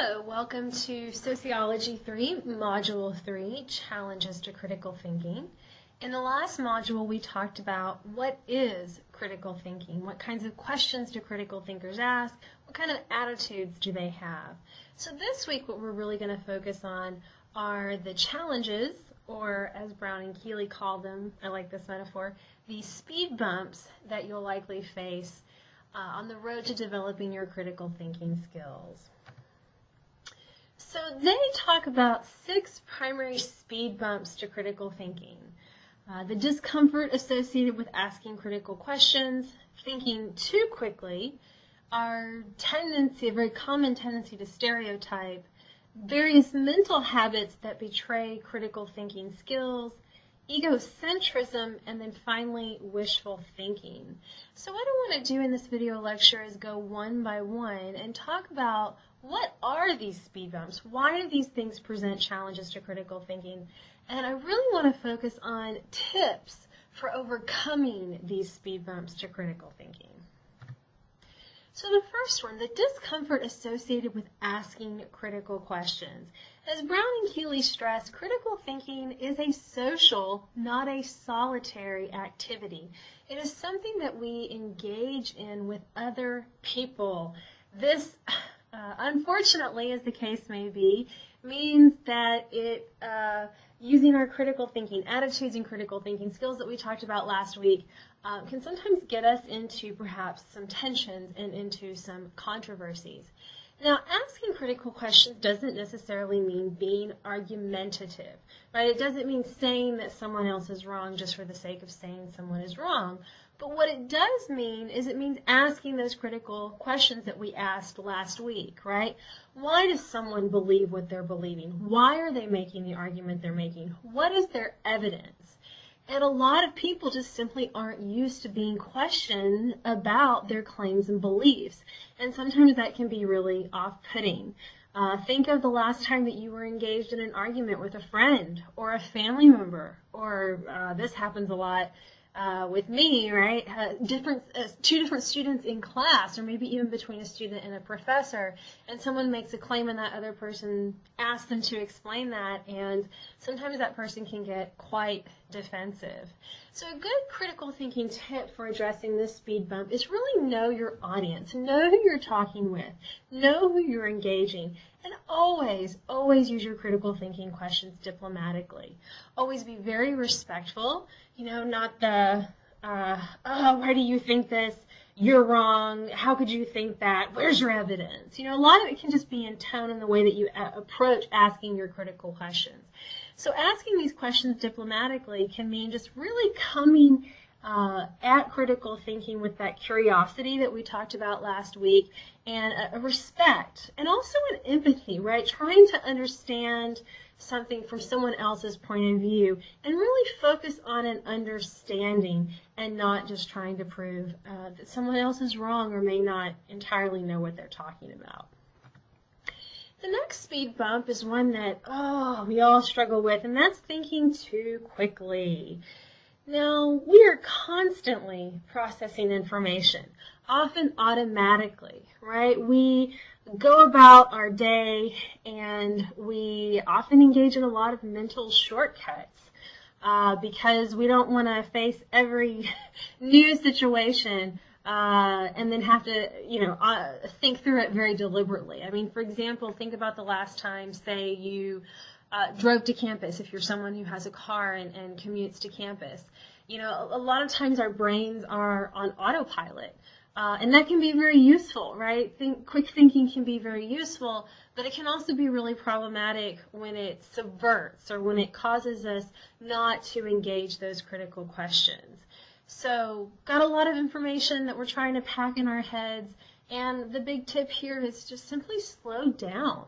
Hello, welcome to Sociology 3, Module 3, Challenges to Critical Thinking. In the last module, we talked about what is critical thinking, what kinds of questions do critical thinkers ask, what kind of attitudes do they have. So this week, what we're really going to focus on are the challenges, or as Brown and Keeley call them, I like this metaphor, the speed bumps that you'll likely face on the road to developing your critical thinking skills. So they talk about 6 primary speed bumps to critical thinking. The discomfort associated with asking critical questions, thinking too quickly, our tendency, a very common tendency to stereotype, various mental habits that betray critical thinking skills, egocentrism, and then finally wishful thinking. So what I want to do in this video lecture is go one by one and talk about what are these speed bumps? Why do these things present challenges to critical thinking? And I really want to focus on tips for overcoming these speed bumps to critical thinking. So the first one, the discomfort associated with asking critical questions. As Brown and Keeley stress, critical thinking is a social, not a solitary activity. It is something that we engage in with other people. This, unfortunately, as the case may be, means that using our critical thinking attitudes and critical thinking skills that we talked about last week can sometimes get us into perhaps some tensions and into some controversies. Now, asking critical questions doesn't necessarily mean being argumentative, right? It doesn't mean saying that someone else is wrong just for the sake of saying someone is wrong. But what it does mean is it means asking those critical questions that we asked last week, right? Why does someone believe what they're believing? Why are they making the argument they're making? What is their evidence? And a lot of people just simply aren't used to being questioned about their claims and beliefs. And sometimes that can be really off-putting. Think of the last time that you were engaged in an argument with a friend or a family member, or this happens a lot with me, right? Two different students in class, or maybe even between a student and a professor, and someone makes a claim and that other person asks them to explain that, and sometimes that person can get quite defensive. So a good critical thinking tip for addressing this speed bump is really know your audience, know who you're talking with, know who you're engaging, and always use your critical thinking questions diplomatically. Always be very respectful, not the, why do you think this? You're wrong. How could you think that? Where's your evidence? A lot of it can just be in tone and the way that you approach asking your critical questions. So asking these questions diplomatically can mean just really coming at critical thinking with that curiosity that we talked about last week, and a respect, and also an empathy, right? Trying to understand something from someone else's point of view, and really focus on an understanding and not just trying to prove that someone else is wrong or may not entirely know what they're talking about. The next speed bump is one that, we all struggle with, and that's thinking too quickly. Now, we are constantly processing information, often automatically, right? We go about our day and we often engage in a lot of mental shortcuts because we don't want to face every new situation and then have to, think through it very deliberately. I mean, for example, think about the last time, say, you drove to campus, if you're someone who has a car and commutes to campus. A lot of times our brains are on autopilot. And that can be very useful, right? Quick thinking can be very useful, but it can also be really problematic when it subverts or when it causes us not to engage those critical questions. So, got a lot of information that we're trying to pack in our heads, and the big tip here is just simply slow down.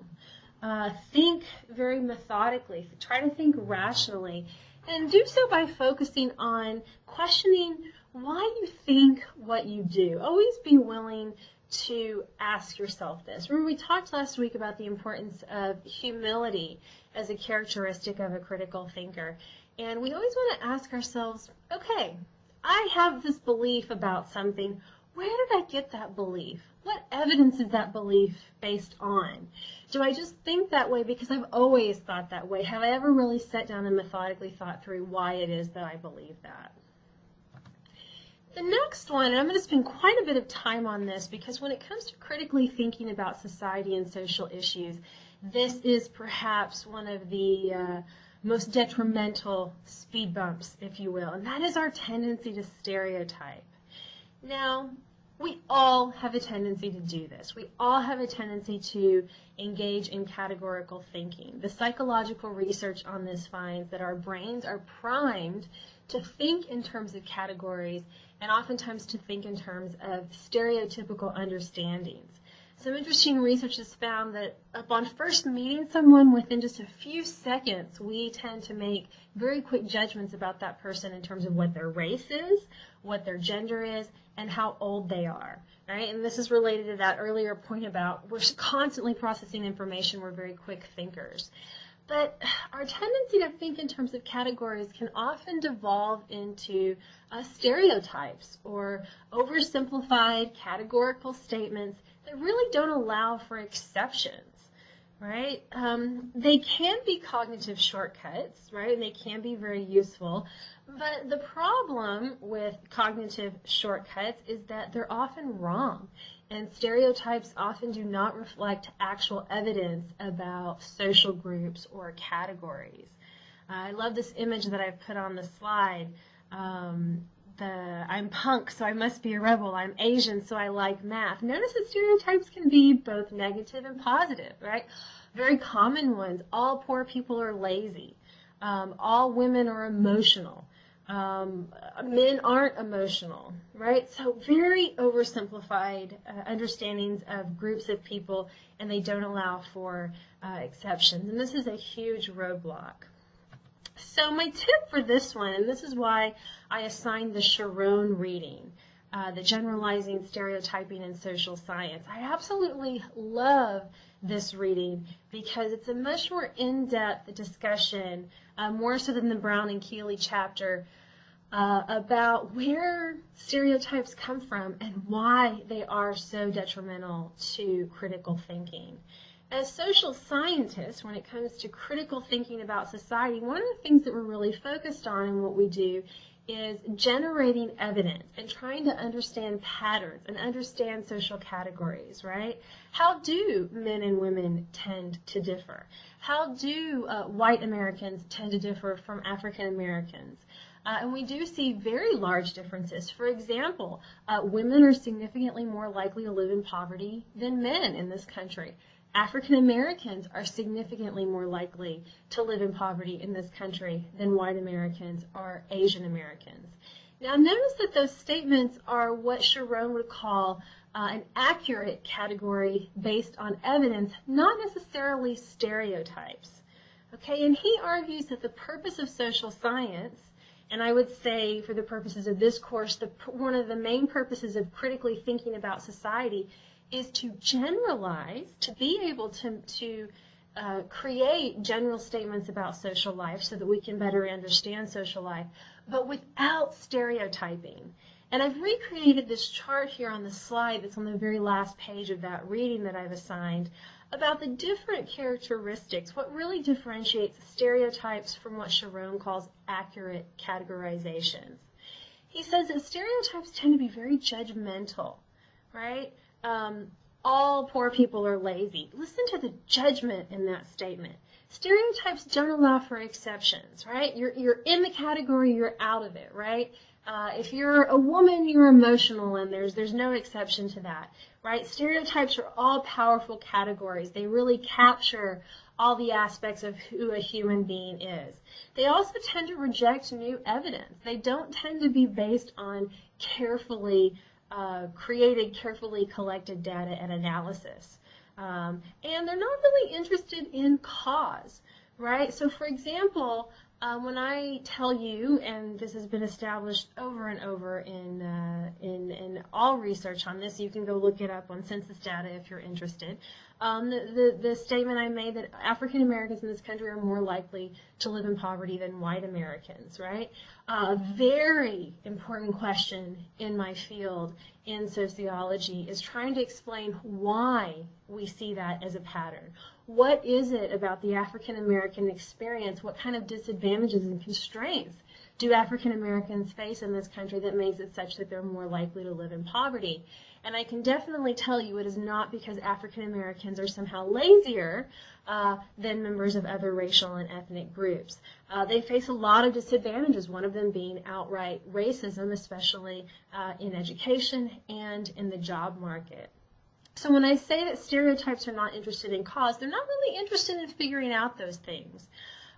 Think very methodically. Try to think rationally, and do so by focusing on questioning why you think what you do. Always be willing to ask yourself this. Remember, we talked last week about the importance of humility as a characteristic of a critical thinker. And we always want to ask ourselves, okay, I have this belief about something. where did I get that belief? What evidence is that belief based on? Do I just think that way because I've always thought that way? Have I ever really sat down and methodically thought through why it is that I believe that? The next one, and I'm going to spend quite a bit of time on this because when it comes to critically thinking about society and social issues, this is perhaps one of the most detrimental speed bumps, if you will, and that is our tendency to stereotype. Now, we all have a tendency to do this. We all have a tendency to engage in categorical thinking. The psychological research on this finds that our brains are primed to think in terms of categories and oftentimes to think in terms of stereotypical understandings. Some interesting research has found that upon first meeting someone, within just a few seconds, we tend to make very quick judgments about that person in terms of what their race is, what their gender is, and how old they are. Right? And this is related to that earlier point about we're constantly processing information, we're very quick thinkers. But our tendency to think in terms of categories can often devolve into stereotypes or oversimplified categorical statements that really don't allow for exceptions, right? They can be cognitive shortcuts, right? And they can be very useful. But the problem with cognitive shortcuts is that they're often wrong. And stereotypes often do not reflect actual evidence about social groups or categories. I love this image that I've put on the slide. I'm punk, so I must be a rebel. I'm Asian, so I like math. Notice that stereotypes can be both negative and positive, right? Very common ones. All poor people are lazy. All women are emotional. Men aren't emotional, right? So very oversimplified understandings of groups of people, and they don't allow for exceptions. And this is a huge roadblock. So my tip for this one, and this is why I assigned the Sharon reading, the Generalizing Stereotyping in Social Science. I absolutely love this reading because it's a much more in-depth discussion, more so than the Brown and Keeley chapter, about where stereotypes come from and why they are so detrimental to critical thinking. As social scientists, when it comes to critical thinking about society, one of the things that we're really focused on in what we do is generating evidence and trying to understand patterns and understand social categories, right? How do men and women tend to differ? How do white Americans tend to differ from African Americans? And we do see very large differences. For example, women are significantly more likely to live in poverty than men in this country. African Americans are significantly more likely to live in poverty in this country than white Americans or Asian Americans. Now notice that those statements are what Sharon would call an accurate category based on evidence, not necessarily stereotypes. Okay, and he argues that the purpose of social science, and I would say for the purposes of this course, one of the main purposes of critically thinking about society is to generalize, to be able to create general statements about social life so that we can better understand social life, but without stereotyping. And I've recreated this chart here on the slide that's on the very last page of that reading that I've assigned about the different characteristics, what really differentiates stereotypes from what Sharon calls accurate categorizations. He says that stereotypes tend to be very judgmental, right? All poor people are lazy. Listen to the judgment in that statement. Stereotypes don't allow for exceptions, right? You're in the category, you're out of it, right? If you're a woman, you're emotional, and there's no exception to that, right? Stereotypes are all powerful categories. They really capture all the aspects of who a human being is. They also tend to reject new evidence. They don't tend to be based on carefully created, carefully collected data and analysis. And they're not really interested in cause, right? So for example, when I tell you, and this has been established over and over in all research on this, you can go look it up on census data if you're interested. The statement I made that African Americans in this country are more likely to live in poverty than white Americans, right? A very important question in my field in sociology is trying to explain why we see that as a pattern. What is it about the African American experience? What kind of disadvantages and constraints do African Americans face in this country that makes it such that they're more likely to live in poverty? And I can definitely tell you it is not because African Americans are somehow lazier than members of other racial and ethnic groups. They face a lot of disadvantages, one of them being outright racism, especially in education and in the job market. So when I say that stereotypes are not interested in cause, they're not really interested in figuring out those things.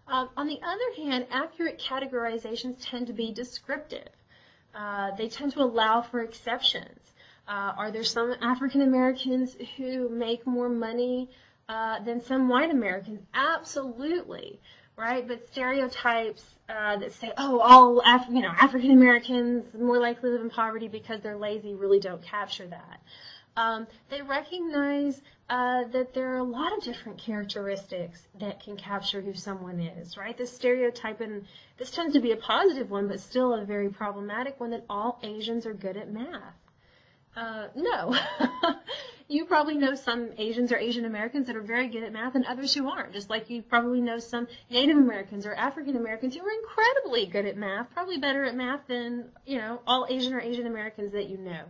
On the other hand, accurate categorizations tend to be descriptive. They tend to allow for exceptions. Are there some African Americans who make more money than some white Americans? Absolutely, right? But stereotypes that say, oh, all African Americans more likely live in poverty because they're lazy really don't capture that. They recognize that there are a lot of different characteristics that can capture who someone is, right? This stereotype, and this tends to be a positive one, but still a very problematic one, that all Asians are good at math. No. You probably know some Asians or Asian Americans that are very good at math and others who aren't, just like you probably know some Native Americans or African Americans who are incredibly good at math, probably better at math than, all Asian or Asian Americans that you know.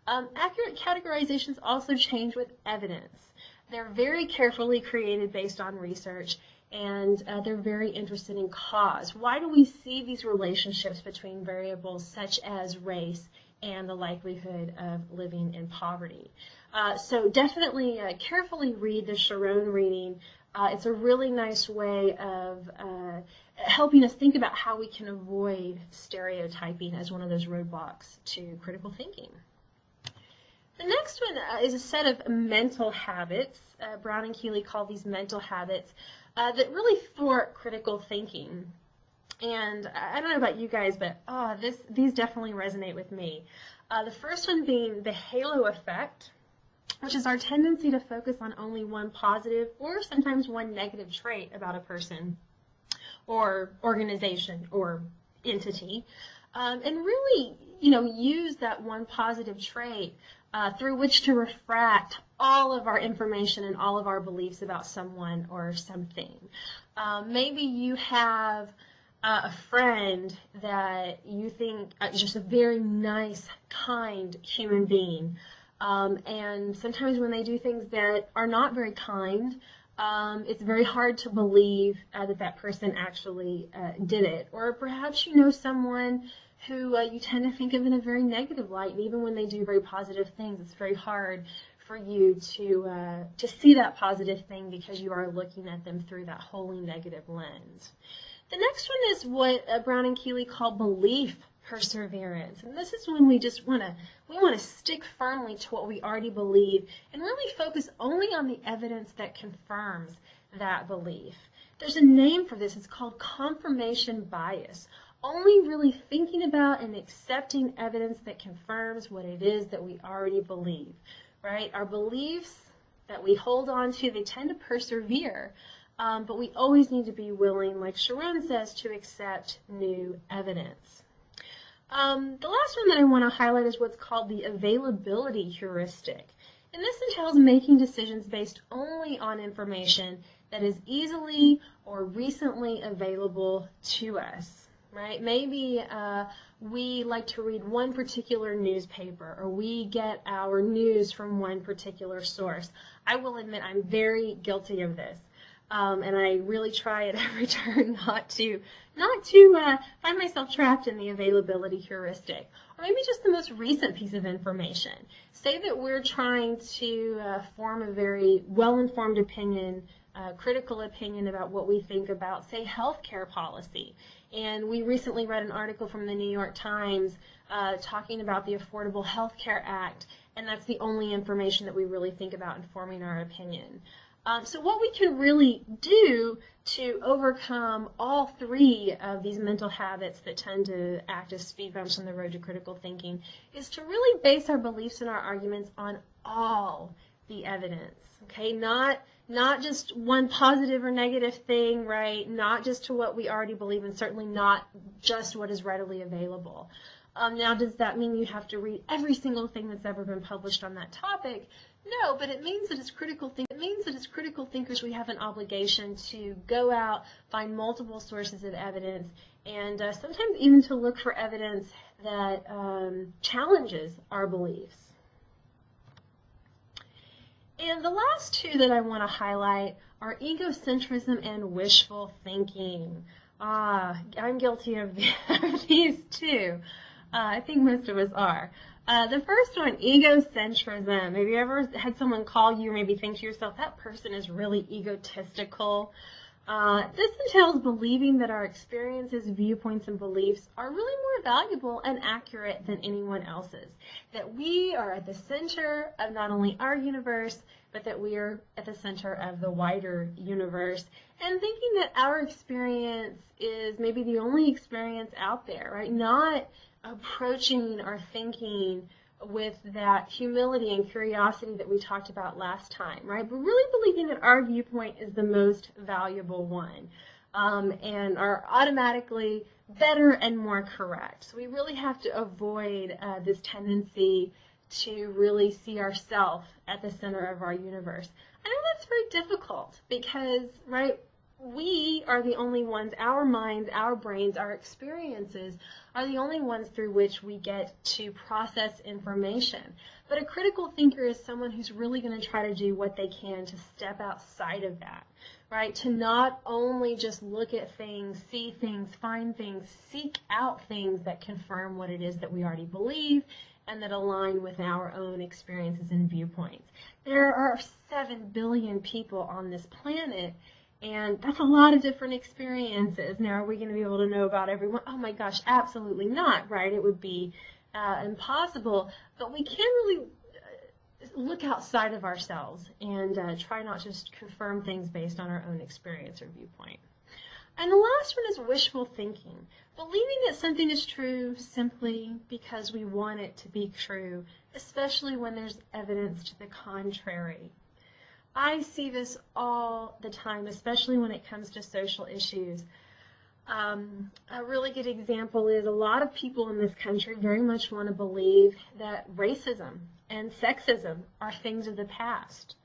Accurate categorizations also change with evidence. They're very carefully created based on research, and they're very interested in cause. Why do we see these relationships between variables such as race and the likelihood of living in poverty? So definitely carefully read the Sharon reading. It's a really nice way of helping us think about how we can avoid stereotyping as one of those roadblocks to critical thinking. The next one is a set of mental habits. Brown and Keeley call these mental habits that really thwart critical thinking. And I don't know about you guys, but these definitely resonate with me. The first one being the halo effect, which is our tendency to focus on only one positive or sometimes one negative trait about a person or organization or entity, and really, use that one positive trait through which to refract all of our information and all of our beliefs about someone or something. Maybe you have a friend that you think is just a very nice, kind human being. And sometimes when they do things that are not very kind, it's very hard to believe that person actually did it. Or perhaps you know someone who you tend to think of in a very negative light, and even when they do very positive things, it's very hard for you to see that positive thing because you are looking at them through that wholly negative lens. The next one is what Brown and Keeley call belief perseverance, and this is when we just want to stick firmly to what we already believe and really focus only on the evidence that confirms that belief. There's a name for this. It's called confirmation bias. Only really thinking about and accepting evidence that confirms what it is that we already believe, right? Our beliefs that we hold on to, they tend to persevere, but we always need to be willing, like Sharon says, to accept new evidence. The last one that I want to highlight is what's called the availability heuristic. And this entails making decisions based only on information that is easily or recently available to us. Right? Maybe we like to read one particular newspaper, or we get our news from one particular source. I will admit I'm very guilty of this, and I really try at every turn not to find myself trapped in the availability heuristic. Or maybe just the most recent piece of information. Say that we're trying to form a very well-informed opinion, critical opinion about what we think about, say, healthcare policy. And we recently read an article from the New York Times talking about the Affordable Health Care Act, and that's the only information that we really think about in forming our opinion. So what we can really do to overcome all three of these mental habits that tend to act as speed bumps on the road to critical thinking is to really base our beliefs and our arguments on all the evidence, okay? Not just one positive or negative thing, right? Not just to what we already believe, and certainly not just what is readily available. Now, does that mean you have to read every single thing that's ever been published on that topic? No, but it means that as critical thinkers, we have an obligation to go out, find multiple sources of evidence, and sometimes even to look for evidence that challenges our beliefs. And the last two that I want to highlight are egocentrism and wishful thinking. I'm guilty of these too. I think most of us are. The first one, egocentrism. Have you ever had someone call you or maybe think to yourself, that person is really egotistical? This entails believing that our experiences, viewpoints, and beliefs are really more valuable and accurate than anyone else's. That we are at the center of not only our universe, but that we are at the center of the wider universe. And thinking that our experience is maybe the only experience out there, right? Not approaching our thinking with that humility and curiosity that we talked about last time, right? But really believing that our viewpoint is the most valuable one and are automatically better and more correct. So we really have to avoid this tendency to really see ourselves at the center of our universe. I know that's very difficult because, right, we are the only ones, our minds, our brains, our experiences are the only ones through which we get to process information. But a critical thinker is someone who's really going to try to do what they can to step outside of that, right? To not only just look at things, see things, find things, seek out things that confirm what it is that we already believe and that align with our own experiences and viewpoints. There are 7 billion people on this planet, and that's a lot of different experiences. Now, are we going to be able to know about everyone? Oh my gosh, absolutely not, right? It would be impossible. But we can really look outside of ourselves and try not just confirm things based on our own experience or viewpoint. And the last one is wishful thinking, believing that something is true simply because we want it to be true, especially when there's evidence to the contrary. I see this all the time, especially when it comes to social issues. A really good example is a lot of people in this country very much want to believe that racism and sexism are things of the past.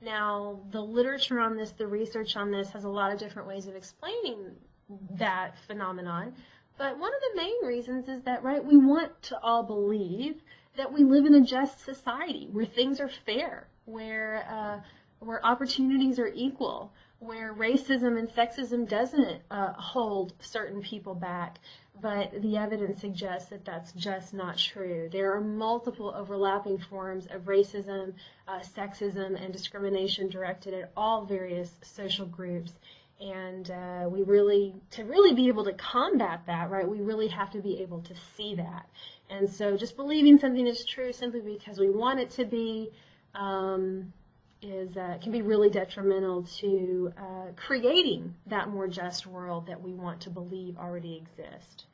Now, the literature on this, the research on this has a lot of different ways of explaining that phenomenon, but one of the main reasons is that, right, we want to all believe that we live in a just society where things are fair, where opportunities are equal, where racism and sexism doesn't hold certain people back, but the evidence suggests that that's just not true. There are multiple overlapping forms of racism, sexism, and discrimination directed at all various social groups, and to really be able to combat that, right, we really have to be able to see that. And so just believing something is true simply because we want it to be can be really detrimental to creating that more just world that we want to believe already exists.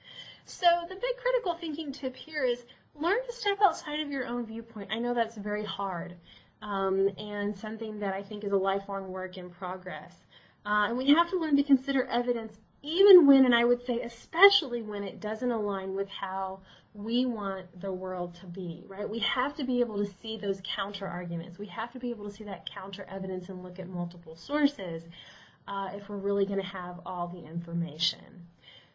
So the big critical thinking tip here is learn to step outside of your own viewpoint. I know that's very hard and something that I think is a lifelong work in progress. And we have to learn to consider evidence even when, and I would say especially when, it doesn't align with how we want the world to be, right? We have to be able to see those counter arguments. We have to be able to see that counter evidence and look at multiple sources if we're really going to have all the information.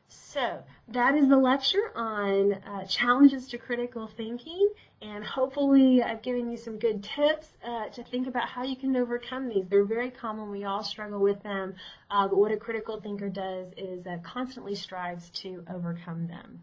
So that is the lecture on challenges to critical thinking, and hopefully I've given you some good tips to think about how you can overcome these. They're very common. We all struggle with them, but what a critical thinker does is constantly strives to overcome them.